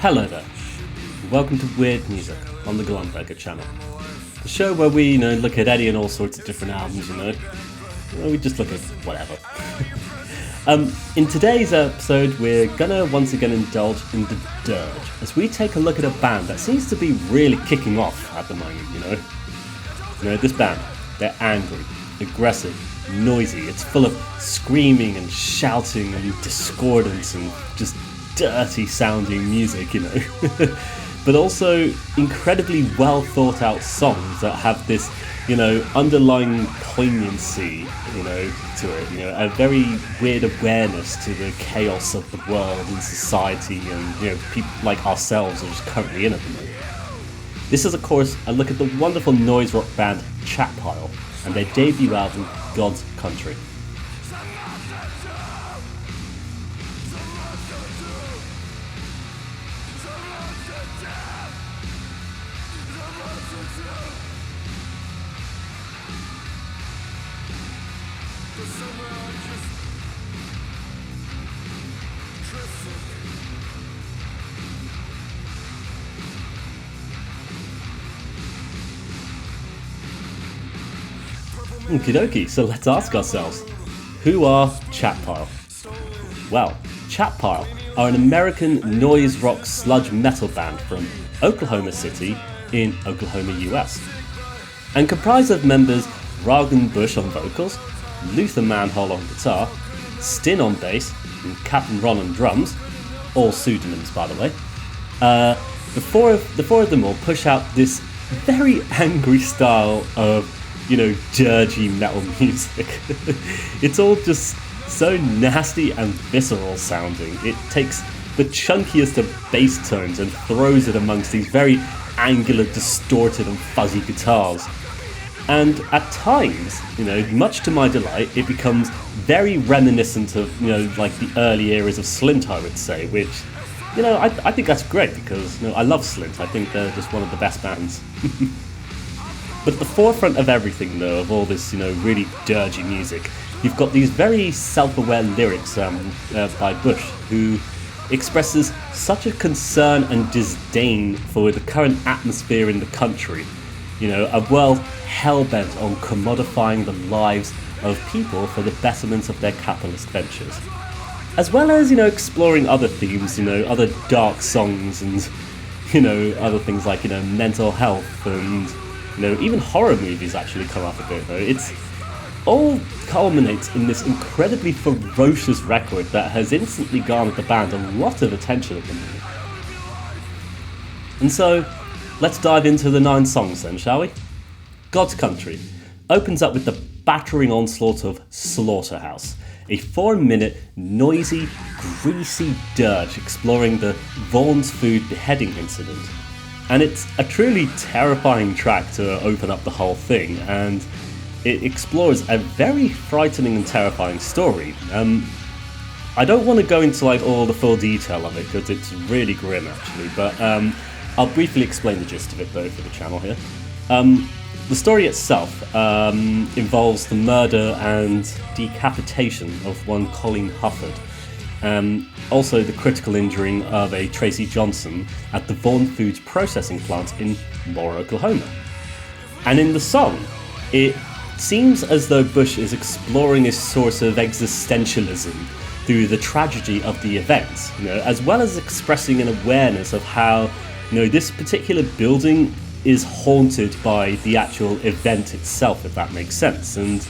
Hello there, welcome to Weird Music on the Glumberger channel. The show where we, look at any and all sorts of different albums, we just look at whatever. In today's episode, we're gonna once again indulge in the dirge, as we take a look at a band that seems to be really kicking off at the moment, This band, they're angry, aggressive, noisy, it's full of screaming and shouting and discordance and just dirty sounding music, but also incredibly well thought out songs that have this, underlying poignancy, to it, a very weird awareness to the chaos of the world and society and, people like ourselves are just currently in at the moment. This is, of course, a look at the wonderful noise rock band Chatpile and their debut album, God's Country. Okie dokie, so let's ask ourselves, who are Chatpile? Well, Chatpile are an American noise rock sludge metal band from Oklahoma City in Oklahoma, US, and comprised of members Ragan Bush on vocals, Luther Manhole on guitar, Stin on bass, and Captain Ron on drums, all pseudonyms by the way. The four of them all push out this very angry style of dirgy metal music. It's all just so nasty and visceral sounding. It takes the chunkiest of bass tones and throws it amongst these very angular, distorted and fuzzy guitars. And at times, much to my delight, it becomes very reminiscent of, like the early eras of Slint, I would say, which, I think that's great because, I love Slint. I think they're just one of the best bands. But at the forefront of everything, though, of all this, really dirgy music, you've got these very self-aware lyrics by Bush, who expresses such a concern and disdain for the current atmosphere in the country, a world hell-bent on commodifying the lives of people for the betterment of their capitalist ventures. As well as, exploring other themes, other dark songs and, other things like, mental health and even horror movies actually come up a bit though. It's all culminates in this incredibly ferocious record that has instantly garnered the band a lot of attention at the moment. And so, let's dive into the 9 songs then, shall we? God's Country opens up with the battering onslaught of Slaughterhouse, a 4-minute, noisy, greasy dirge exploring the Vaughn's Food beheading incident. And it's a truly terrifying track to open up the whole thing, and it explores a very frightening and terrifying story. I don't want to go into all the full detail of it because it's really grim actually, but I'll briefly explain the gist of it though for the channel here. The story itself involves the murder and decapitation of one Colleen Hufford. Also the critical injuring of a Tracy Johnson at the Vaughn Foods processing plant in Moore, Oklahoma. And in the song, it seems as though Bush is exploring a source of existentialism through the tragedy of the events, as well as expressing an awareness of how, this particular building is haunted by the actual event itself, if that makes sense. And,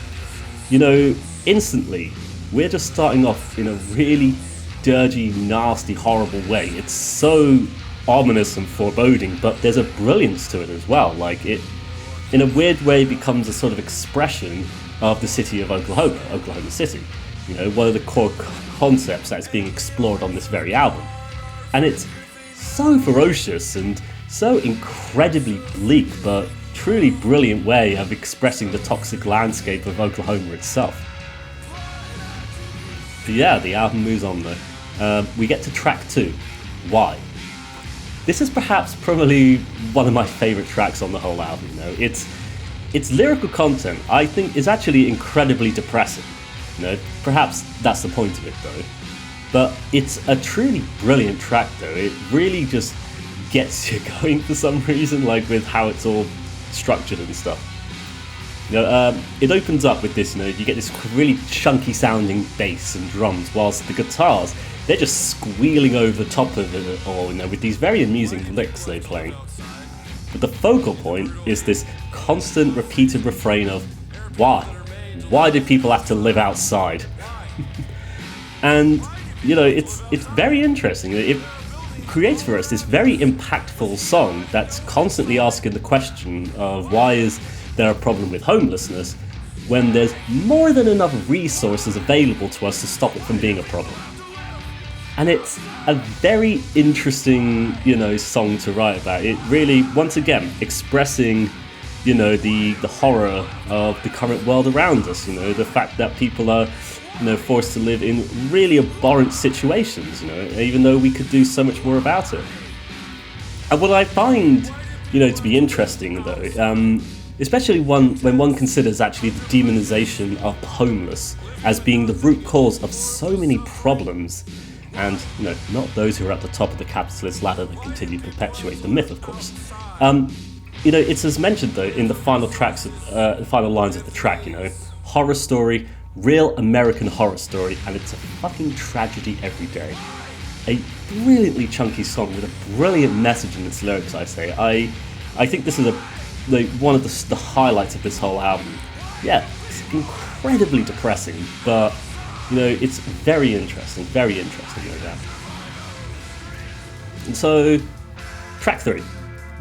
instantly, we're just starting off in a really dirty, nasty, horrible way. It's so ominous and foreboding, but there's a brilliance to it as well. Like, it, in a weird way, becomes a sort of expression of the city of Oklahoma, Oklahoma City. One of the core concepts that's being explored on this very album. And it's so ferocious and so incredibly bleak, but truly brilliant way of expressing the toxic landscape of Oklahoma itself. But yeah, the album moves on though. We get to track 2, Why. This is perhaps probably one of my favourite tracks on the whole album. Its lyrical content, I think, is actually incredibly depressing. Perhaps that's the point of it though. But it's a truly brilliant track though. It really just gets you going for some reason, like with how it's all structured and stuff. It opens up with this, you get this really chunky sounding bass and drums, whilst the guitars, they're just squealing over top of it all, with these very amusing licks they play. But the focal point is this constant repeated refrain of, why? Why do people have to live outside? And, it's very interesting. It creates for us this very impactful song that's constantly asking the question of why is there a problem with homelessness when there's more than enough resources available to us to stop it from being a problem. And it's a very interesting, song to write about. It really, once again, expressing, the horror of the current world around us, the fact that people are, forced to live in really abhorrent situations, even though we could do so much more about it. And what I find, to be interesting though, especially when one considers actually the demonization of the homeless as being the root cause of so many problems, and not those who are at the top of the capitalist ladder that continue to perpetuate the myth, of course. It's as mentioned though in the final the final lines of the track, horror story, real American horror story, and it's a fucking tragedy every day. A brilliantly chunky song with a brilliant message in its lyrics, I say. I think this is one of the highlights of this whole album. Yeah, it's incredibly depressing, but it's very interesting, no doubt. And so, track 3,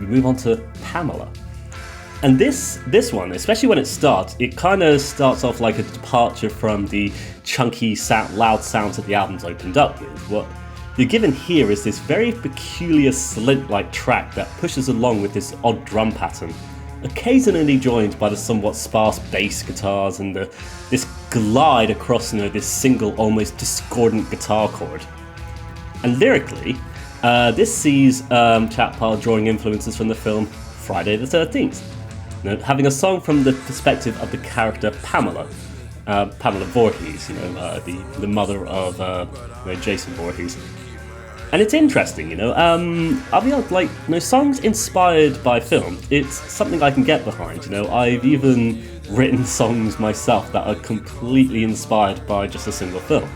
we move on to Pamela. And this one, especially when it starts, it kind of starts off like a departure from the chunky, loud sounds that the album's opened up with. What you're given here is this very peculiar slint-like track that pushes along with this odd drum pattern, occasionally joined by the somewhat sparse bass guitars and this glide across this single, almost discordant guitar chord. And lyrically, this sees Chatpile drawing influences from the film Friday the 13th, having a song from the perspective of the character Pamela, Pamela Voorhees, the mother of Jason Voorhees. And it's interesting, I'll be honest, songs inspired by film, it's something I can get behind, I've even written songs myself that are completely inspired by just a single film.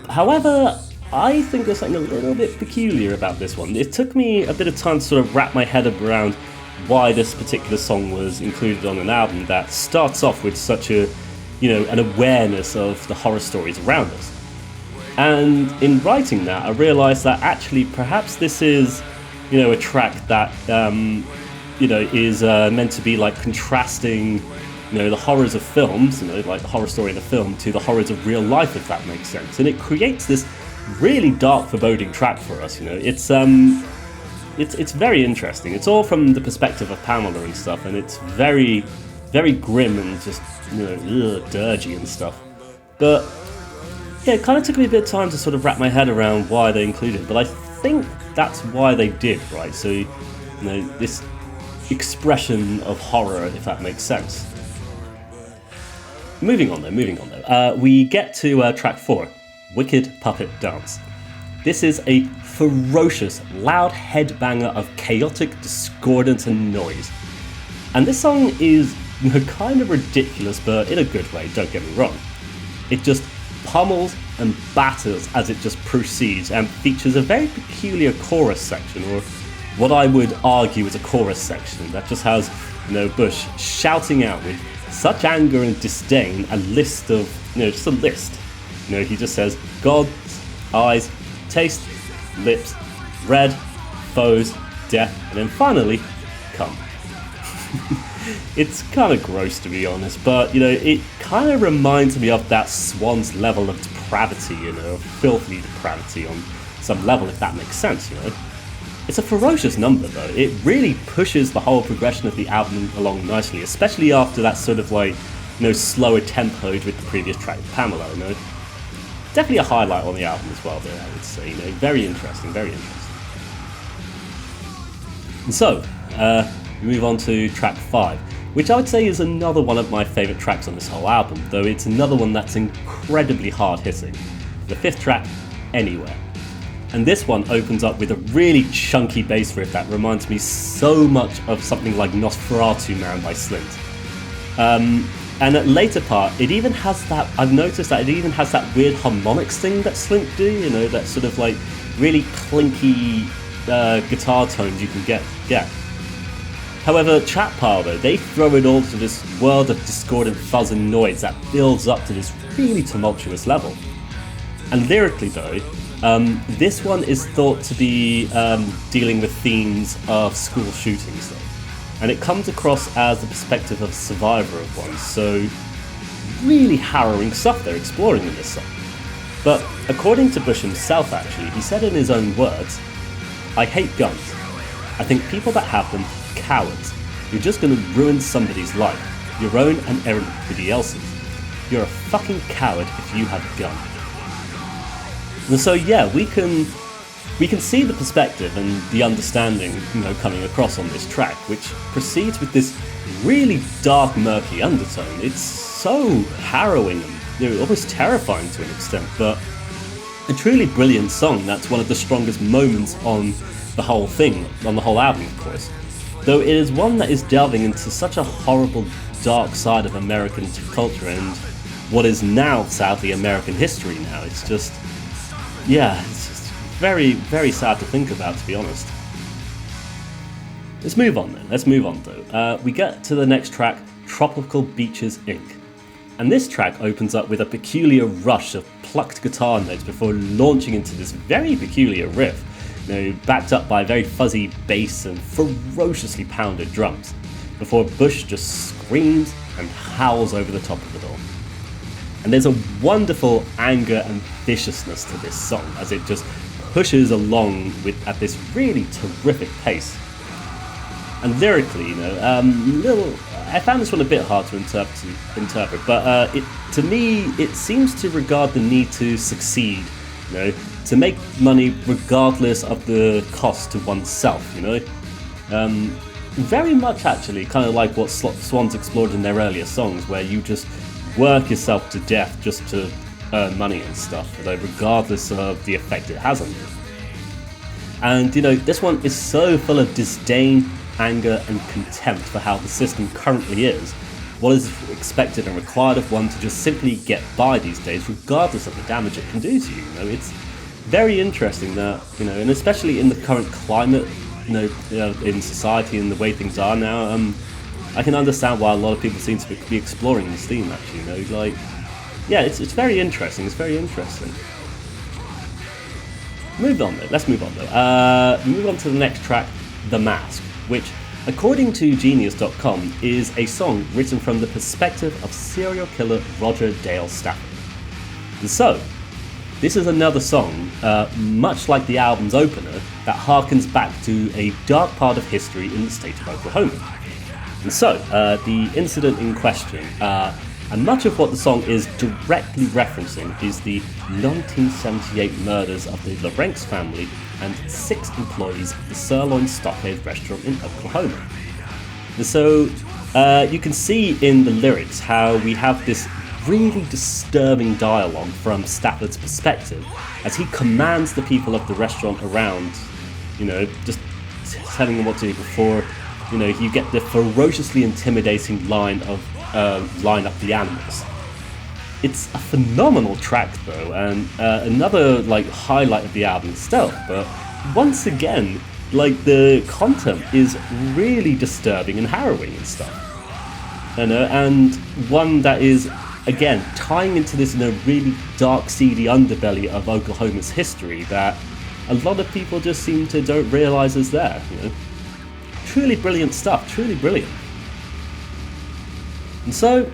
However, I think there's something a little bit peculiar about this one. It took me a bit of time to sort of wrap my head around why this particular song was included on an album that starts off with such an awareness of the horror stories around us. And in writing that, I realised that actually perhaps this is, a track that, is meant to be like contrasting, the horrors of films, like the horror story in a film, to the horrors of real life, if that makes sense. And it creates this really dark, foreboding track for us. It's very interesting. It's all from the perspective of Pamela and stuff, and it's very, very grim and just, dirgy and stuff. But yeah, it kind of took me a bit of time to sort of wrap my head around why they included it, but I think that's why they did, right? So, this expression of horror, if that makes sense. Moving on though. We get to track 4, Wicked Puppet Dance. This is a ferocious, loud headbanger of chaotic discordance and noise. And this song is kind of ridiculous, but in a good way, don't get me wrong. It just pummels and batters as it just proceeds and features a very peculiar chorus section, or what I would argue is a chorus section that just has, Bush shouting out with such anger and disdain a list of, just a list. He just says, God's eyes, taste, lips, red, foes, death, and then finally, come. It's kind of gross, to be honest, but, it kind of reminds me of that Swan's level of depravity, filthy depravity on some level, if that makes sense, It's a ferocious number, though. It really pushes the whole progression of the album along nicely, especially after that sort of, slower tempoed with the previous track, Pamela, Definitely a highlight on the album as well, there, I would say, very interesting, very interesting. And so, we move on to track 5, which I would say is another one of my favourite tracks on this whole album, though it's another one that's incredibly hard-hitting. The 5th track, Anywhere. And this one opens up with a really chunky bass riff that reminds me so much of something like Nosferatu Man by Slint. And at later part, it even has that, I've noticed that it even has that weird harmonics thing that Slint do, you know, that sort of like really clinky guitar tones you can get. However, Chat Pile though, they throw it all to this world of discordant fuzz and noise that builds up to this really tumultuous level. And lyrically though, this one is thought to be dealing with themes of school shootings though. And it comes across as the perspective of a survivor of one, so really harrowing stuff they're exploring in this song. But according to Bush himself actually, he said in his own words, "I hate guns. I think people that have them are cowards. You're just going to ruin somebody's life, your own and everybody else's. You're a fucking coward if you have a gun." And so yeah, we can see the perspective and the understanding, you know, coming across on this track, which proceeds with this really dark, murky undertone. It's so harrowing and, you know, almost terrifying to an extent, but a truly brilliant song that's one of the strongest moments on the whole thing, on the whole album, of course. Though it is one that is delving into such a horrible, dark side of American culture and what is now, sadly, American history now. It's just, yeah, it's just very, very sad to think about, to be honest. Let's move on then. Let's move on though. We get to the next track, Tropical Beaches Inc. And this track opens up with a peculiar rush of plucked guitar notes before launching into this very peculiar riff, you know, backed up by very fuzzy bass and ferociously pounded drums, before Bush just screams and howls over the top of it all. And there's a wonderful anger and viciousness to this song as it just pushes along at this really terrific pace. And lyrically, you know, I found this one a bit hard to interpret, but to me, it seems to regard the need to succeed, you know, to make money regardless of the cost to oneself, you know. Very much actually, kind of like what Swans explored in their earlier songs, where you just work yourself to death just to earn money and stuff, although regardless of the effect it has on you. And you know, this one is so full of disdain, anger and contempt for how the system currently is, what is expected and required of one to just simply get by these days regardless of the damage it can do to you. You know, it's very interesting that, you know, and especially in the current climate, you know, in society and the way things are now, I can understand why a lot of people seem to be exploring this theme actually, you know, like, yeah, it's very interesting, it's very interesting. Let's move on though. Move on to the next track, The Mask, which, according to Genius.com, is a song written from the perspective of serial killer Roger Dale Stafford. And so, this is another song, much like the album's opener, that harkens back to a dark part of history in the state of Oklahoma. And so, the incident in question, and much of what the song is directly referencing, is the 1978 murders of the Lawrence family and 6 employees of the Sirloin Stockade restaurant in Oklahoma. And so, you can see in the lyrics how we have this really disturbing dialogue from Stafford's perspective as he commands the people of the restaurant around, you know, just telling them what to do before, you know, you get the ferociously intimidating line of line up the animals. It's a phenomenal track though, and another like highlight of the album itself, but once again, like the content is really disturbing and harrowing and stuff. You know, and one that is, again, tying into this in a really dark, seedy underbelly of Oklahoma's history that a lot of people just seem to don't realise is there, you know. Truly brilliant stuff, truly brilliant. And so,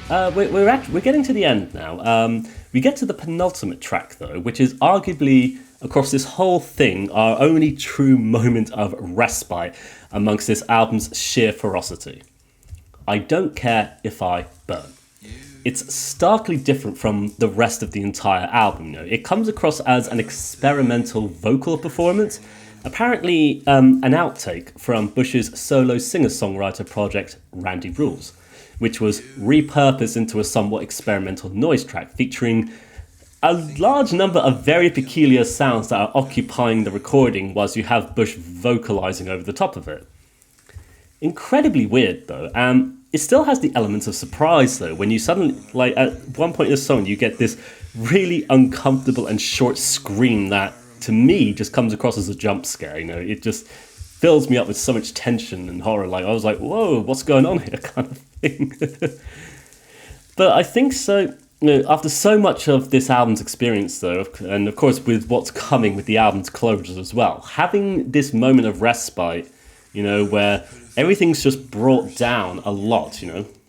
we're getting to the end now. We get to the penultimate track though, which is arguably, across this whole thing, our only true moment of respite amongst this album's sheer ferocity. I Don't Care If I Burn. It's starkly different from the rest of the entire album. You know, it comes across as an experimental vocal performance, apparently an outtake from Bush's solo singer-songwriter project Randy Rules, which was repurposed into a somewhat experimental noise track featuring a large number of very peculiar sounds that are occupying the recording whilst you have Bush vocalizing over the top of it. Incredibly weird though. It still has the elements of surprise though, when you suddenly, like at one point in the song, you get this really uncomfortable and short scream that, to me, just comes across as a jump scare. It just fills me up with so much tension and horror. Like I was like, whoa, what's going on here, kind of thing. But I think so. After so much of this album's experience, though, and of course with what's coming with the album's closures as well, having this moment of respite, where everything's just brought down a lot,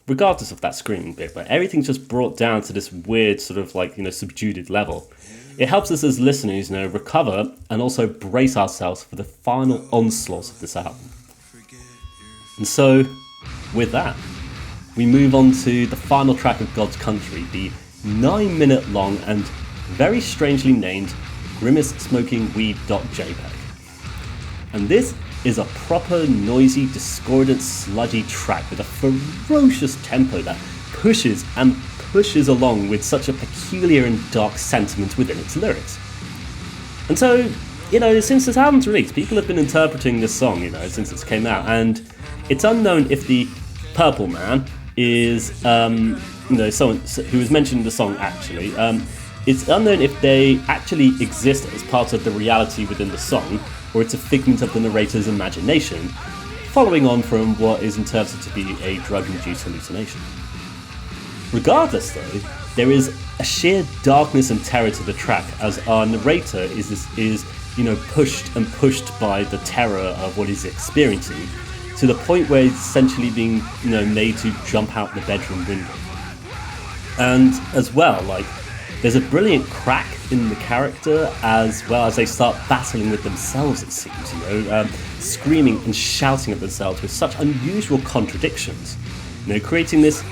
regardless of that screaming bit, but everything's just brought down to this weird sort of like, subdued level. It helps us as listeners, recover and also brace ourselves for the final onslaught of this album. And so, with that, we move on to the final track of God's Country, the 9-minute long and very strangely named Grimace-smokingweed.jpg. And this is a proper noisy, discordant, sludgy track with a ferocious tempo that pushes and pushes along with such a peculiar and dark sentiment within its lyrics. And so, since this album's release, people have been interpreting this song, since it came out, and it's unknown if the Purple Man is, someone who was mentioned in the song actually. It's unknown if they actually exist as part of the reality within the song, or it's a figment of the narrator's imagination, following on from what is interpreted to be a drug-induced hallucination. Regardless though, there is a sheer darkness and terror to the track, as our narrator is pushed and pushed by the terror of what he's experiencing, to the point where he's essentially being, made to jump out the bedroom window. And as well, there's a brilliant crack in the character, as well as they start battling with themselves, it seems, screaming and shouting at themselves with such unusual contradictions, creating this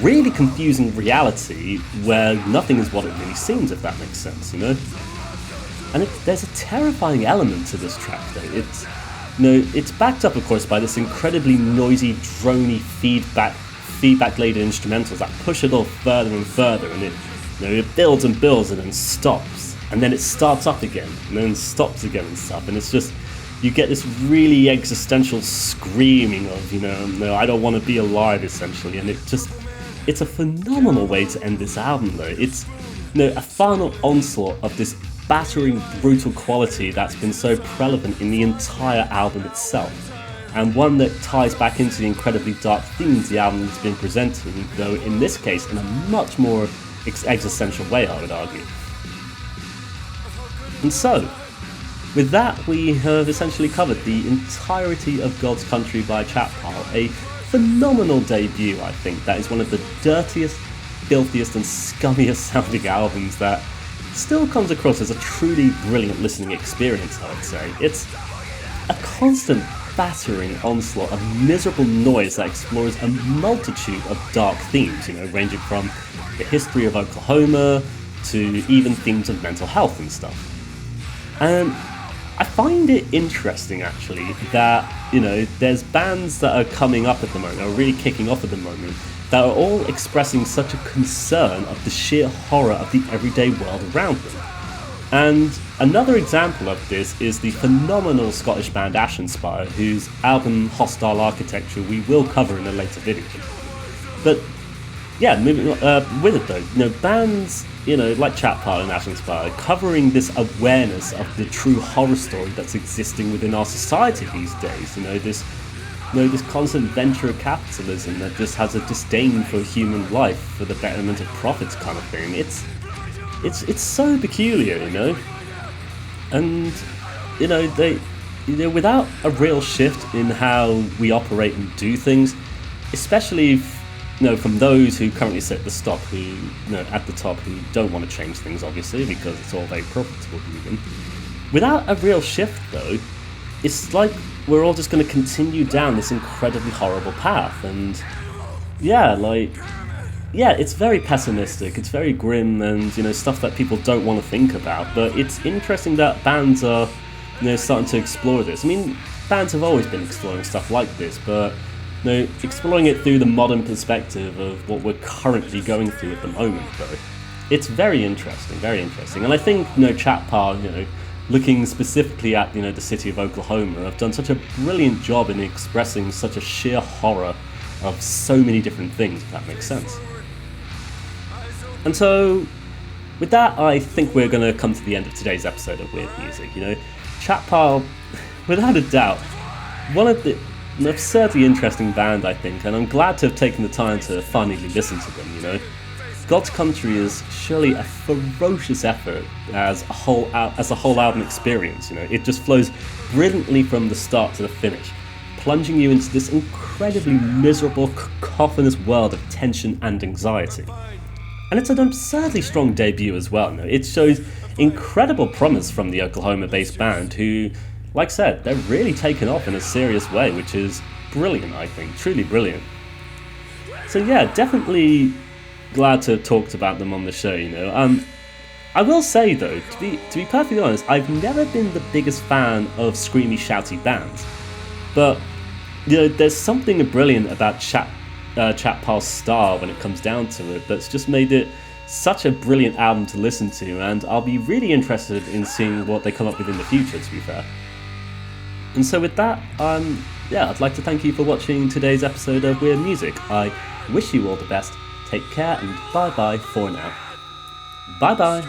really confusing reality where nothing is what it really seems, if that makes sense, And there's a terrifying element to this track, though. It's backed up, of course, by this incredibly noisy, drony feedback-laden instrumentals that push it all further and further, and it builds and builds and then stops, and then it starts up again, and then stops again and stuff, and it's just, you get this really existential screaming of, I don't want to be alive, essentially, and it's a phenomenal way to end this album, though. It's, a final onslaught of this battering, brutal quality that's been so prevalent in the entire album itself, and one that ties back into the incredibly dark themes the album has been presenting, though in this case in a much more existential way, I would argue. And so, with that, we have essentially covered the entirety of God's Country by Chatpile, a phenomenal debut, I think, that is one of the dirtiest, filthiest and scummiest sounding albums that still comes across as a truly brilliant listening experience, I would say. It's a constant battering onslaught of miserable noise that explores a multitude of dark themes, ranging from the history of Oklahoma to even themes of mental health and stuff. And I find it interesting, actually, that, there's bands that are coming up at the moment, are really kicking off at the moment, that are all expressing such a concern of the sheer horror of the everyday world around them. And another example of this is the phenomenal Scottish band Ashenspire, whose album Hostile Architecture we will cover in a later video. But yeah, moving with it though, bands, like Chatpile and Ashenspire, covering this awareness of the true horror story that's existing within our society these days. This constant venture of capitalism that just has a disdain for human life for the betterment of profits, kind of thing. It's so peculiar, and they, without a real shift in how we operate and do things, especially from those who currently sit at the top, at the top, who don't want to change things, obviously, because it's all very profitable even. Without a real shift, though, it's like we're all just going to continue down this incredibly horrible path, and it's very pessimistic, it's very grim, and stuff that people don't want to think about. But it's interesting that bands are starting to explore this. I mean, bands have always been exploring stuff like this, but exploring it through the modern perspective of what we're currently going through at the moment, though. it's very interesting, and I think, Chat Pile, looking specifically at, the city of Oklahoma, have done such a brilliant job in expressing such a sheer horror of so many different things, if that makes sense. And so, with that, I think we're going to come to the end of today's episode of Weird Music. Chat Pile, without a doubt, one of an absurdly interesting band, I think, and I'm glad to have taken the time to finally listen to them. God's Country is surely a ferocious effort as a whole album experience. It just flows brilliantly from the start to the finish, plunging you into this incredibly miserable, cacophonous world of tension and anxiety. And it's an absurdly strong debut as well. It shows incredible promise from the Oklahoma-based band who, like I said, they're really taken off in a serious way, which is brilliant, I think, truly brilliant. So yeah, definitely glad to have talked about them on the show, I will say though, to be perfectly honest, I've never been the biggest fan of screamy, shouty bands. But, there's something brilliant about Chat Pile's style when it comes down to it that's just made it such a brilliant album to listen to, and I'll be really interested in seeing what they come up with in the future, to be fair. And so with that, I'd like to thank you for watching today's episode of Weird Music. I wish you all the best. Take care and bye-bye for now. Bye-bye.